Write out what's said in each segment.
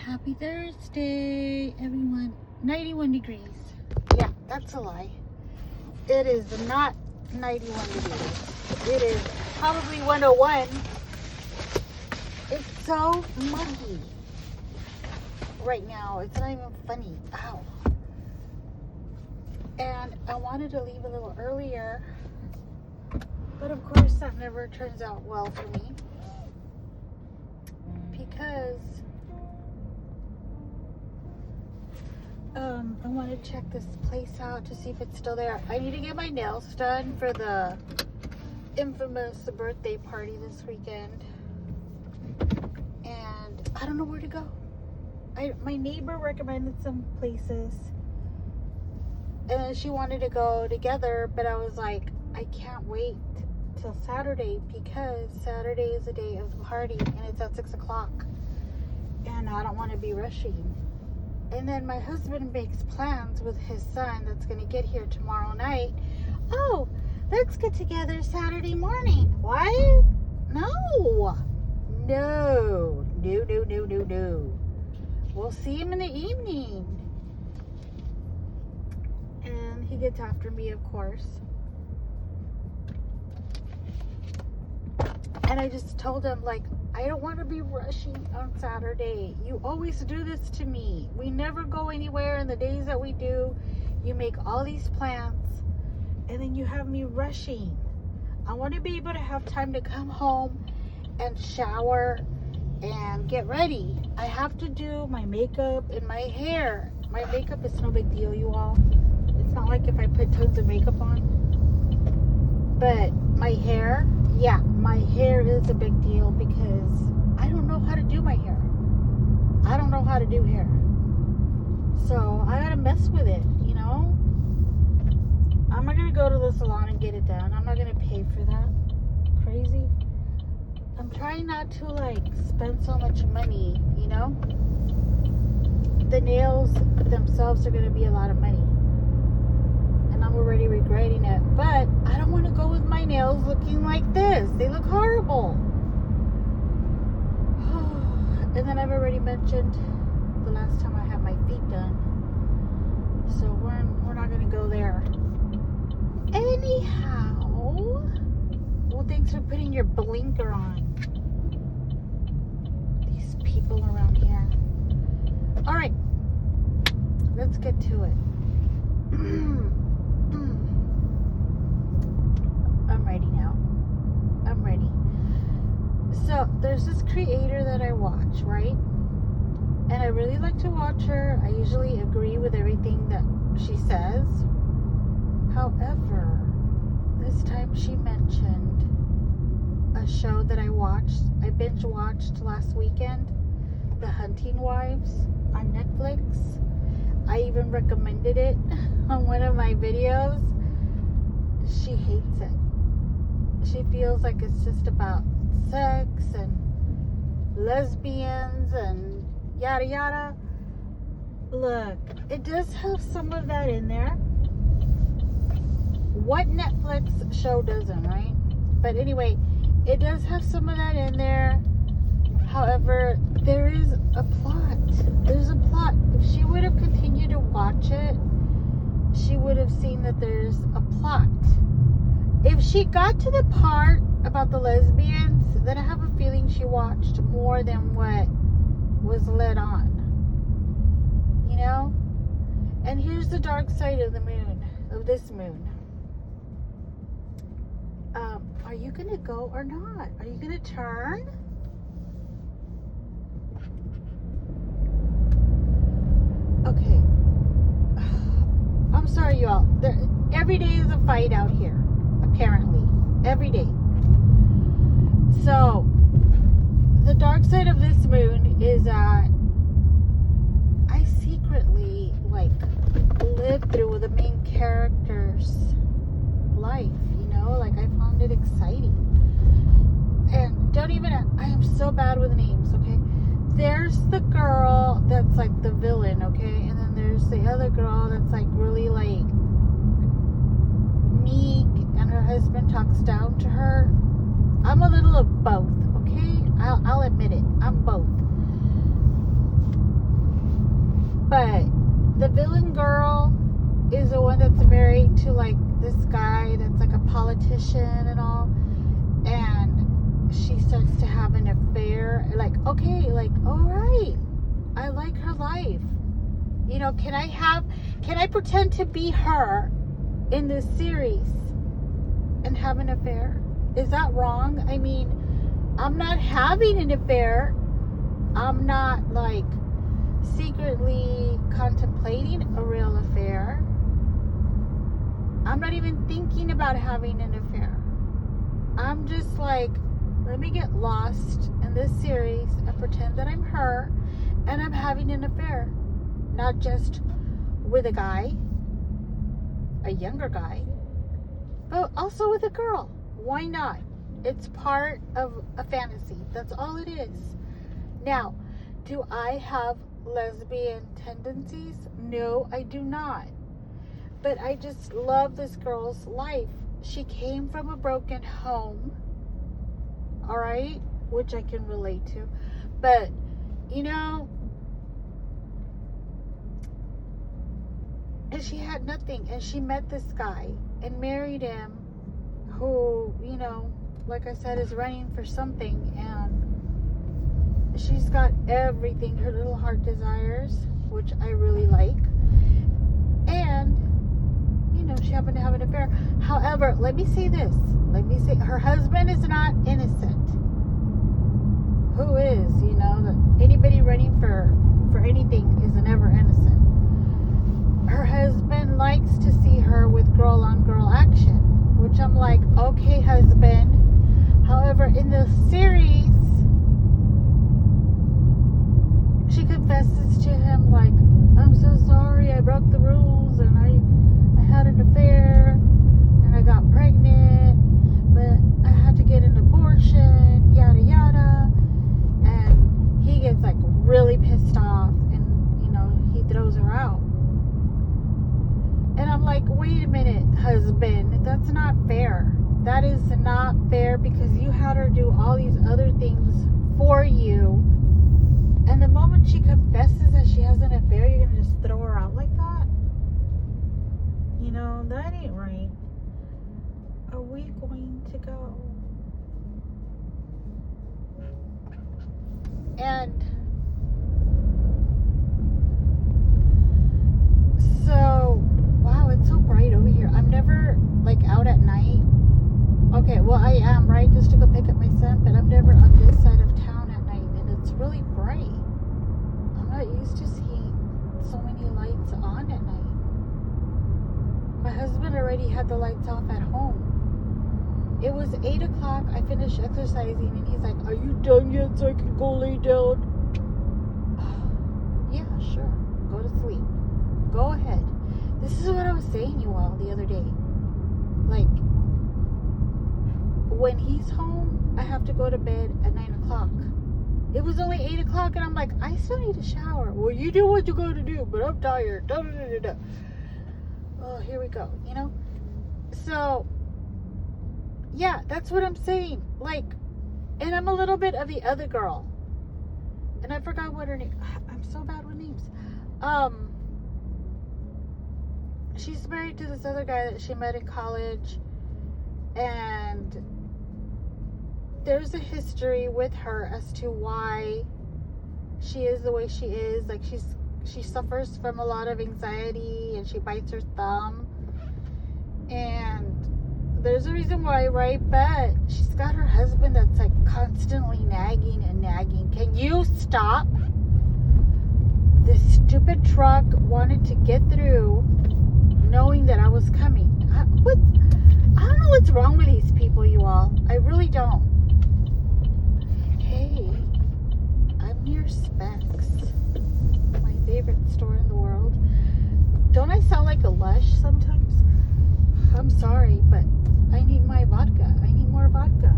Happy Thursday, everyone. 91 degrees. Yeah, that's a lie. It is not 91 degrees. It is probably 101. It's so muggy right now. It's not even funny. Ow. And I wanted to leave a little earlier, but of course that never turns out well for me because I want to check this place out to see if it's still there. I need to get my nails done for the infamous birthday party this weekend, and I don't know where to go. My neighbor recommended some places, and she wanted to go together, but I was like, I can't wait till Saturday because Saturday is the day of the party and it's at 6 o'clock, and I don't want to be rushing. And then my husband makes plans with his son that's going to get here tomorrow night. Oh, let's get together Saturday morning. What? No. We'll see him in the evening. And he gets after me, of course. And I just told him, like, I don't want to be rushing on Saturday. You always do this to me. We never go anywhere, and the days that we do, you make all these plans, and then you have me rushing. I want to be able to have time to come home and shower and get ready. I have to do my makeup and my hair. My makeup is no big deal, you all. It's not like if I put tons of makeup on. But my hair, yeah, my hair is a big deal because I don't know how to do my hair. I don't know how to do hair. So I gotta mess with it, you know? I'm not gonna go to the salon and get it done. I'm not gonna pay for that. Crazy. I'm trying not to, like, spend so much money, you know? The nails themselves are gonna be a lot of money. And I'm already regretting it. But I don't want to go with my nails looking like this. They look horrible. And then I've already mentioned the last time I had my feet done. So we're not going to go there. Anyhow. Well, thanks for putting your blinker on. These people around here. All right. Let's get to it. I'm ready now. I'm ready. So there's this creator that I watch, right? And I really like to watch her. I usually agree with everything that she says. However, this time she mentioned a show that I binge watched last weekend, The Hunting Wives on Netflix. I even recommended it on one of my videos. She hates it. She feels like it's just about sex and lesbians and yada yada. Look, it does have some of that in there. What Netflix show doesn't, right? But anyway, it does have some of that in there. However, there is a plot. There's a plot. If she would have continued to watch it, she would have seen that there's a plot. If she got to the part about the lesbians, then I have a feeling she watched more than what was led on. You know? And here's the dark side of the moon, of this moon. Are you going to go or not? Are you going to turn? Okay. I'm sorry, y'all. Every day is a fight out here. Apparently. Every day. So, the dark side of this moon is that I secretly, like, lived through the main character's life, you know? Like, I found it exciting. And I am so bad with names, okay? There's the girl that's, like, the villain, okay? And then there's the other girl that's, like, really, like, meek, and her husband talks down to her. I'm a little of both, okay? I'll admit it. I'm both. politician and all, and she starts to have an affair. Like, okay, like, all right, I like her life. You know, can I pretend to be her in this series and have an affair? Is that wrong? I mean, I'm not having an affair. I'm not like secretly contemplating a real affair. I'm not even thinking about having an affair. I'm just like, let me get lost in this series and pretend that I'm her and I'm having an affair. Not just with a guy, a younger guy, but also with a girl. Why not? It's part of a fantasy. That's all it is. Now, do I have lesbian tendencies? No, I do not. But I just love this girl's life. She came from a broken home, all right, which I can relate to. But, you know, and she had nothing, and she met this guy and married him, who, you know, like I said, is running for something, and she's got everything her little heart desires, which I really like. And, you know, she happened to have an affair. However, let me say this. Let me say, her husband is not innocent. Who is? You know, anybody running for anything is never innocent. Her husband likes to see her with girl-on-girl action, which I'm like, okay, husband. However, in the series, she confesses to him, like, I'm so sorry, I broke the rules, and I had an affair, and I got pregnant, but I had to get an abortion, yada yada. And he gets like really pissed off, and, you know, he throws her out. And I'm like, wait a minute, husband, that's not fair. That is not fair, because you had her do all these other things for you. And the moment she confesses that she has an affair, you're going to just throw her out like that? You know, that ain't right. Are we going to go? And so, wow, it's so bright over here. I'm never, like, out at night. Okay, well, I am, right, just to go pick up my son, but I'm never on this side of town at night, and it's really bright. I'm not used to seeing so many lights on at night. My husband already had the lights off at home. It was 8 o'clock. I finished exercising, and he's like, are you done yet so I can go lay down? Yeah, sure. Go to sleep. Go ahead. This is what I was saying you all the other day. Like, when he's home, I have to go to bed at 9 o'clock. It was only 8 o'clock, and I'm like, I still need a shower. Well, you do what you got to do, but I'm tired. Da, da, da, da. Oh, here we go, you know? So, yeah, that's what I'm saying. Like, and I'm a little bit of the other girl. And I forgot what her name. I'm so bad with names. She's married to this other guy that she met in college. And there's a history with her as to why she is the way she is. Like, she suffers from a lot of anxiety, and she bites her thumb. And there's a reason why, right? But she's got her husband that's like constantly nagging and nagging. Can you stop? This stupid truck wanted to get through knowing that I was coming. I don't know what's wrong with these people, you all. I really don't. Hey, I'm near Specs, my favorite store in the world. Don't I sound like a lush sometimes? I'm sorry, but I need my vodka. I need more vodka.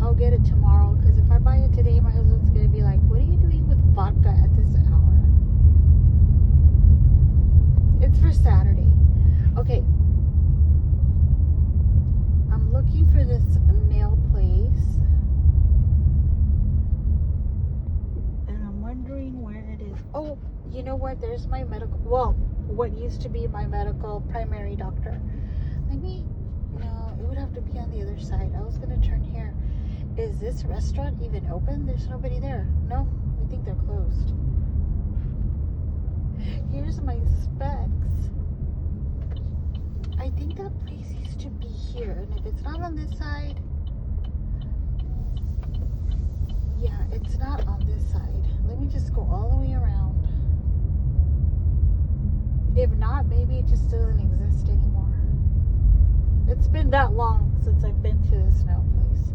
I'll get it tomorrow, because if I buy it today, my husband's going to be like, what are you doing with vodka at this hour? It's for Saturday. Okay. I'm looking for this nail place, and I'm wondering where it is. Oh, you know what? There's my medical. Well, what used to be my medical primary doctor. No, it would have to be on the other side. I was gonna turn here. Is this restaurant even open? There's nobody there. No, I think they're closed. Here's my specs. I think that place used to be here, and if it's not on this side, yeah, it's not on this side. Let me just go all the way around. If not, maybe it just doesn't exist anymore. It's been that long since I've been to this nail place.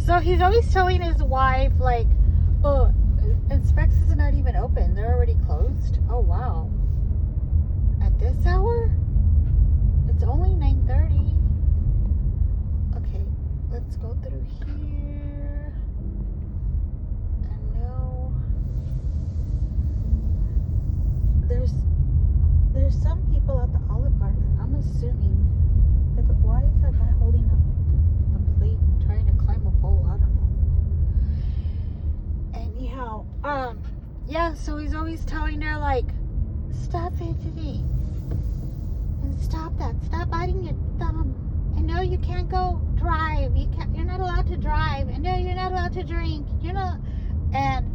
So he's always telling his wife, like, oh, and Specs is not even open. They're already closed. Oh, wow. At this hour? It's only 9:30. Okay, let's go through here. And no. There's some people at the Olive Garden. I'm assuming. Like, why is that guy holding up the plate and trying to climb a pole? I don't know. Anyhow, yeah, so he's always telling her, like, stop fidgeting. And stop that. Stop biting your thumb. And no, you can't go drive. You're not allowed to drive. And no, you're not allowed to drink. You're not. And,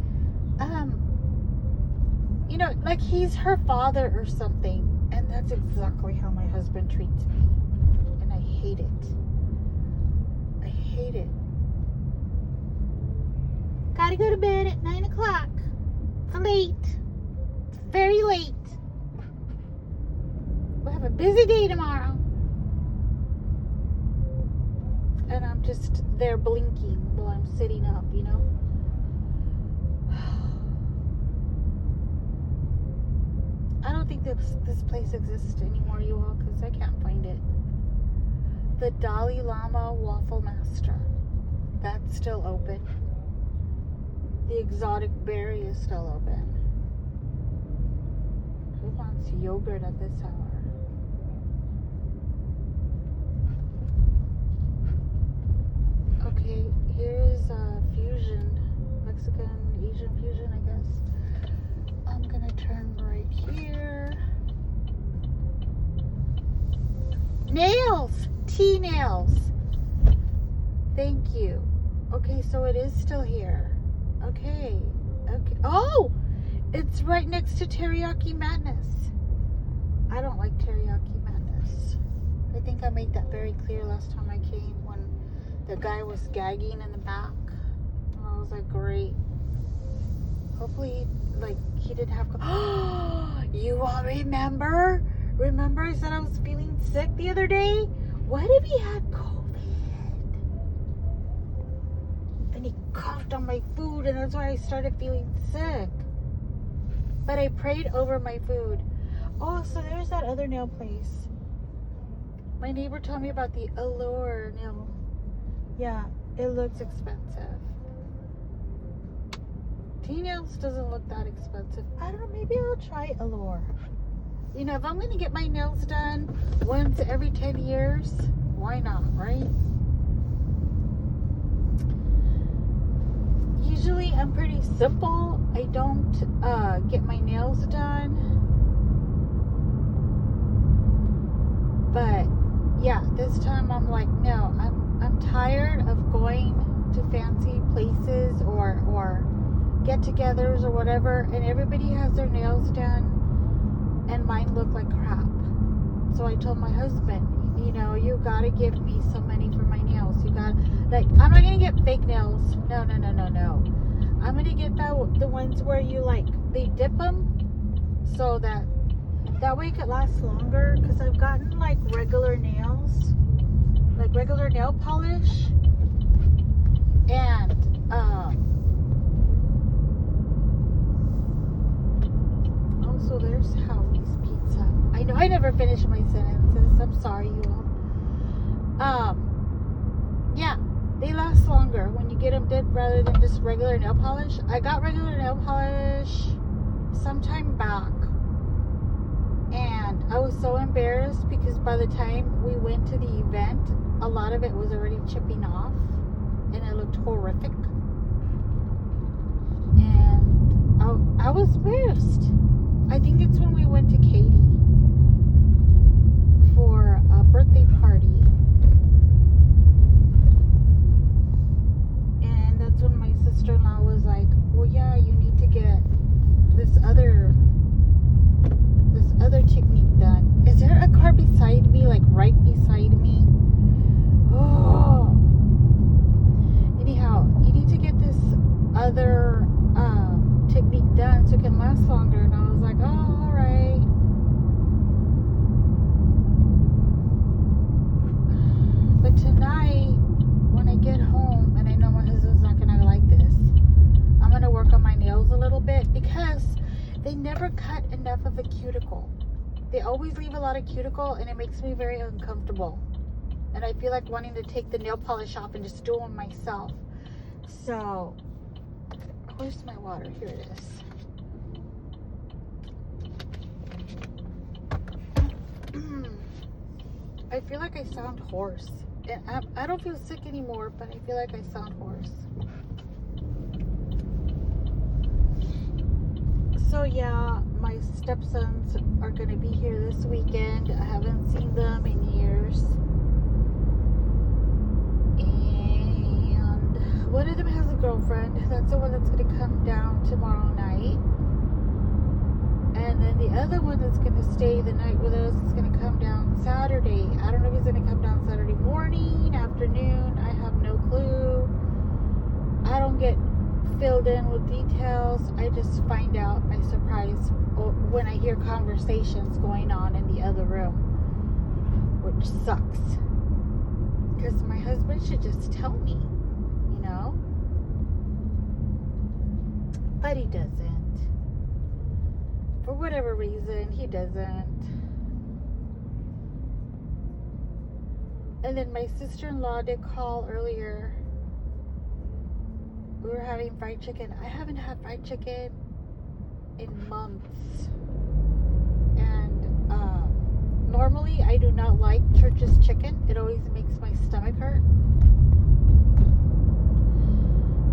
you know, like he's her father or something. And that's exactly how my husband treats me. And I hate it. I hate it. Gotta go to bed at 9 o'clock. It's late. It's very late. We'll have a busy day tomorrow. And I'm just there blinking while I'm sitting up, you know? I don't think this place exists anymore, you all, because I can't find it. The Dalai Lama Waffle Master. That's still open. The Exotic Berry is still open. Who wants yogurt at this hour? Okay, here's fusion. Mexican, Asian fusion, I guess. I'm gonna turn right here. Nails! T-nails! Thank you. Okay, so it is still here. Okay. Oh! It's right next to Teriyaki Madness. I don't like Teriyaki Madness. I think I made that very clear last time I came when the guy was gagging in the back. And I was like, great. Hopefully, like, he didn't have... You all remember? Remember I said I was feeling sick the other day? What if he had COVID? And he coughed on my food, and that's why I started feeling sick. But I prayed over my food. Oh, so there's that other nail place. My neighbor told me about the Allure nail. Yeah, it looks expensive. T-nails doesn't look that expensive. I don't know, maybe I'll try Allure. You know, if I'm going to get my nails done once every 10 years, why not, right? Usually I'm pretty simple. I don't get my nails done. But yeah, this time I'm like, no, I'm tired of going to fancy places or get-togethers or whatever, and everybody has their nails done and mine look like crap. So I told my husband, you know, you gotta give me some money for my nails. You got, like, I'm not gonna get fake nails. No. I'm gonna get the ones where you, like, they dip them so that way it could last longer. Because I've gotten, like, regular nails, like regular nail polish, and also there's Howie's Pizza. I know I never finish my sentences. I'm sorry, you all. Yeah, they last longer when you get them dipped rather than just regular nail polish. I got regular nail polish sometime back, and I was so embarrassed because by the time we went to the event, a lot of it was already chipping off and it looked horrific. And I was pissed. I think it's when we went to Katie for a birthday party. And that's when my sister-in-law was like, well, yeah, you need to get this other technique done. Is there a car beside me, like right beside me? Oh. Anyhow, you need to get this other technique done so it can last longer. And I was like, oh, all right. But tonight, when I get home, and I know my husband's not gonna like this, I'm gonna work on my nails a little bit because they never cut enough of a cuticle. They always leave a lot of cuticle, and it makes me very uncomfortable. And I feel like wanting to take the nail polish off and just do them myself. So, where's my water? Here it is. I feel like I sound hoarse. And I don't feel sick anymore, but I feel like I sound hoarse. So yeah, my stepsons are going to be here this weekend. I haven't seen them in years. And one of them has a girlfriend. That's the one that's going to come down tomorrow night. And then the other one that's going to stay the night with us is going to come down Saturday. I don't know if he's going to come down Saturday morning, afternoon. I have no clue. I don't get filled in with details. I just find out by surprise when I hear conversations going on in the other room, which sucks. Because my husband should just tell me, you know? But he doesn't. For whatever reason, he doesn't. And then my sister-in-law did call earlier. We were having fried chicken. I haven't had fried chicken in months. And normally I do not like Church's chicken. It always makes my stomach hurt.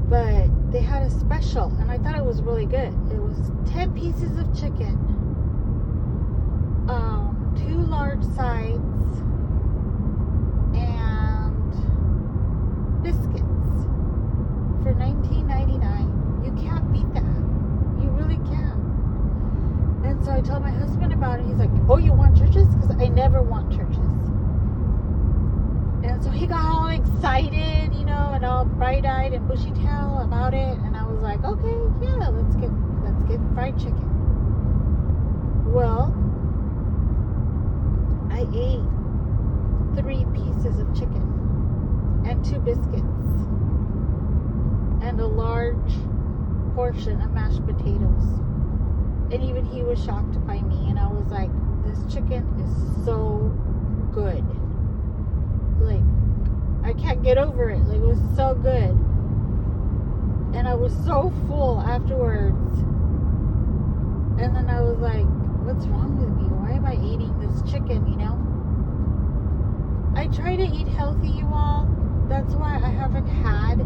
But they had a special, and I thought it was really good. It was 10 pieces of chicken, 2 large sides, and biscuits for $19.99. You can't beat that. You really can't. And so I told my husband about it. He's like, oh, you want Church's? Because I never want Church's. And so he got all excited, you know, and all bright-eyed and bushy-tailed about it. And I was like, okay, yeah, let's get fried chicken. Well, I ate 3 pieces of chicken and 2 biscuits and a large portion of mashed potatoes. And even he was shocked by me, and I was like, this chicken is so good. Like, I can't get over it. Like, it was so good. And I was so full afterwards. And then I was like, what's wrong with me? Why am I eating this chicken, you know? I try to eat healthy, you all. That's why I haven't had,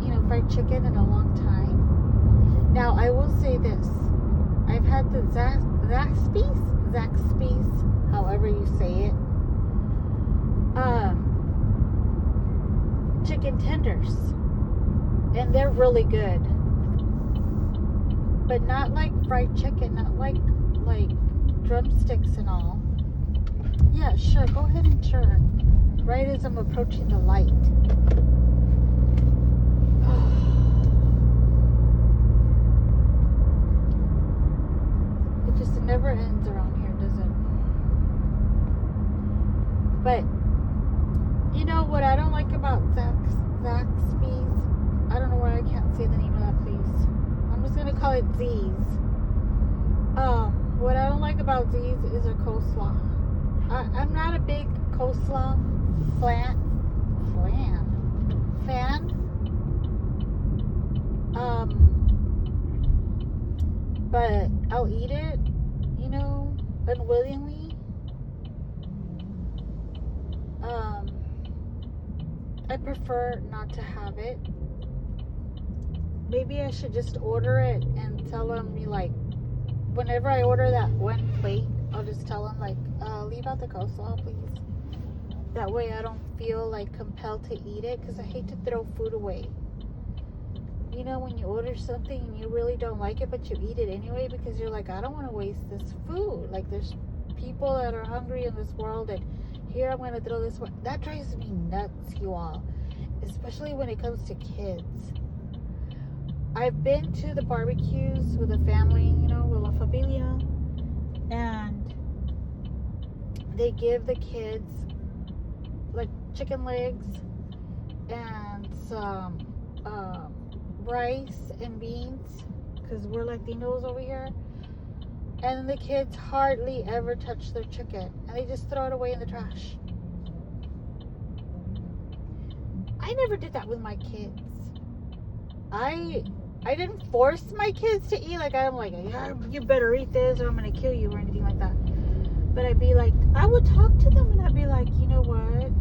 you know, fried chicken in a long time. Now, I will say this. I've had the Zaxby's, however you say it. Chicken tenders, and they're really good, but not like fried chicken, not like drumsticks and all. Yeah, sure, go ahead and turn right as I'm approaching the light. It just never ends around here, does it? But you know what I don't like about Zaxby's? I don't know why I can't say the name of that place. I'm just going to call it Z's. What I don't like about Z's is their coleslaw. I'm not a big coleslaw fan. But I'll eat it, you know, unwillingly. I prefer not to have it. maybe I should just order it and tell them, like, whenever I order that one plate, I'll just tell them, like, leave out the coleslaw, please. That way I don't feel, like, compelled to eat it, because I hate to throw food away. You know, when you order something and you really don't like it, but you eat it anyway because you're like, I don't want to waste this food. Like, there's people that are hungry in this world, and here I'm going to throw this one. That drives me nuts, you all. Especially when it comes to kids. I've been to the barbecues with a family, you know, with La Familia, and they give the kids, like, chicken legs and some rice and beans, because we're Latinos over here, and the kids hardly ever touch their chicken, and they just throw it away in the trash. I never did that with my kids. I didn't force my kids to eat. Like, I'm like, yeah, you better eat this or I'm gonna kill you or anything like that. But I'd be like, I would talk to them and I'd be like, you know what?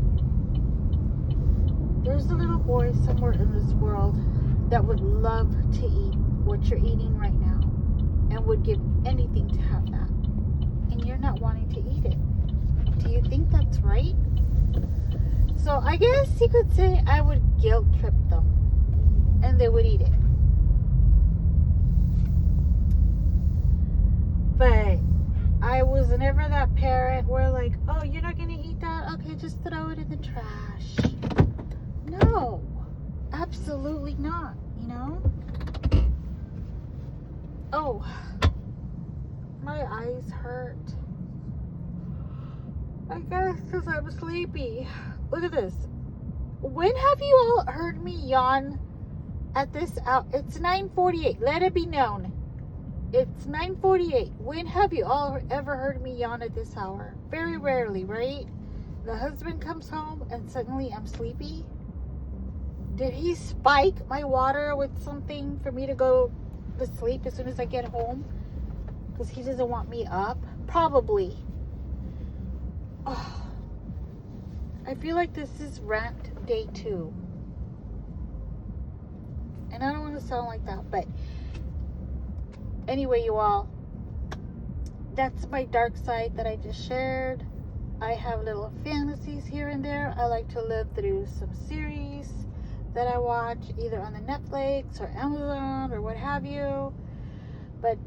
There's a little boy somewhere in this world that would love to eat what you're eating right now and would give anything to have that. And you're not wanting to eat it. Do you think that's right? So I guess you could say I would guilt trip them and they would eat it. But I was never that parent where, like, oh, you're not gonna eat that? Okay, just throw it in the trash. No, absolutely not, you know? Oh, my eyes hurt. I guess because I'm sleepy. Look at this. When have you all heard me yawn at this hour? It's 9:48. Let it be known. It's 9:48. When have you all ever heard me yawn at this hour? Very rarely, right? The husband comes home and suddenly I'm sleepy. Did he spike my water with something for me to go to sleep as soon as I get home? Because he doesn't want me up? Probably. Oh, I feel like this is rant day 2. And I don't want to sound like that, but anyway, you all, that's my dark side that I just shared. I have little fantasies here and there. I like to live through some series that I watch either on the Netflix or Amazon or what have you. But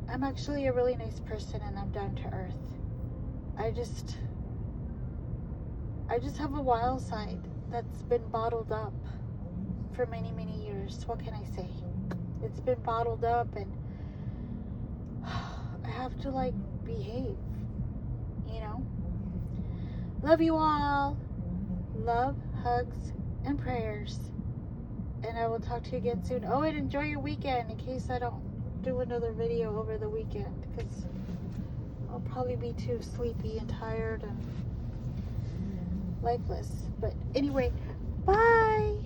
I'm actually a really nice person and I'm down to earth. I just have a wild side that's been bottled up for many, many years. What can I say? It's been bottled up and I have to, like, behave, you know? Love you all. Love, hugs, and prayers. And I will talk to you again soon. Oh, and enjoy your weekend in case I don't do another video over the weekend, because I'll probably be too sleepy and tired and lifeless. But anyway, bye.